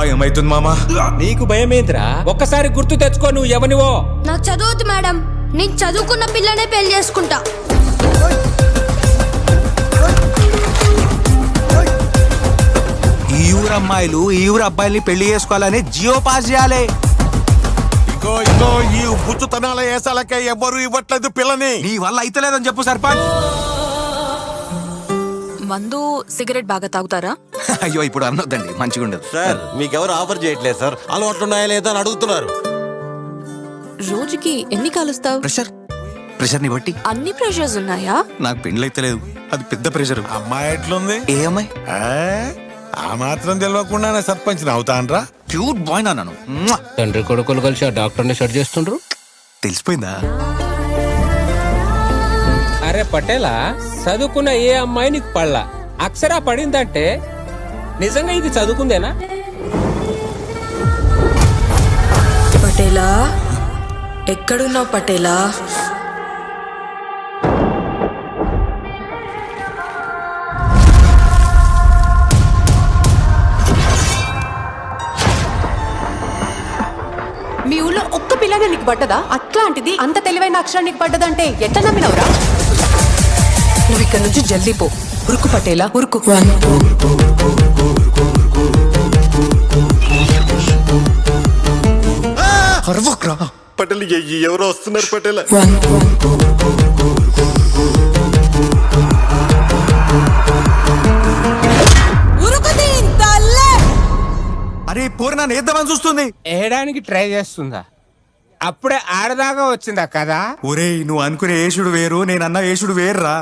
భయం అవుతుంది మామా. నీకు భయమేంద్రా? ఒక్కసారి గుర్తు తెచ్చుకో, నువ్వు ఎవనివో. నాకు చదవద్దు మేడం, నేను చదువుకున్న పిల్లనే పెళ్లి చేసుకుంటా. ఈ ఊరు అమ్మాయిలు ఈ ఊరు అబ్బాయిల్ని పెళ్లి చేసుకోవాలని జియో పాస్ చేయాలి. ఇగో ఈ బుచ్చుతనాల ఏసాలకే ఎవ్వరు ఇవ్వట్లేదు పిల్లని. నీ వల్ల అయితలేదని చెప్పు సర్పంచ్. మందు సిగరెట్ బాగా తాగుతారా? అయ్యో ఇప్పుడు అనొద్దండి, మంచిగా ఉండదు. సార్ మీకెవరు ఆఫర్ చేయట్లేదు సార్, అలవాట్లున్నాయా లేదా అని అడుగుతున్నారు. రోజుకి ఎన్ని కాలుస్తావు? ప్రెషర్ని బట్టి అన్ని ప్రెషర్స్ ఉన్నాయా? నాకు పెండ్లైతలేదు, అది పెద్ద ప్రెషర్. అమ్మాయి ఎట్లుంది? ఏ అమ్మాయి? ఆ మాత్రం తెలియకుండానే సర్పంచ్ అవుతానరా? క్యూట్ బాయ్ నాను. తండ్రి కొడుకులు కలిసి ఆ డాక్టర్ని సెట్ చేస్తుండ్రు. తెలిసిపోయిందా? అరే పటేలా, చదువుకున్న ఏ అమ్మాయి నీకు పడలా? అక్షరా పడిందంటే నిజంగా ఇది చదువుకుందేనా? పటేలా, ఎక్కడున్నావు పటేలా? మీ ఊళ్ళో ఒక్క పిల్లనే నీకు పడ్డదా? అట్లాంటిది అంత తెలివైన అక్షరం నీకు పడ్డదంటే ఎట్లా నమ్మినవురా? నువ్వు ఇక్కడ నుంచి జల్దీ పో. ఉరుకు పటేలా, ఉరుకు. పటేల్ ఎవరో వస్తున్నారు పటేల్. అరే పోరు నన్ను ఏద్దామని చూస్తుంది. వేయడానికి ట్రై చేస్తుందా? అప్పుడే ఆడదాకా వచ్చిందా కదా? ఒరేయ్, నువ్వు అనుకునే యేసుడు వేరు, నేను అన్న యేసుడు వేర్రా.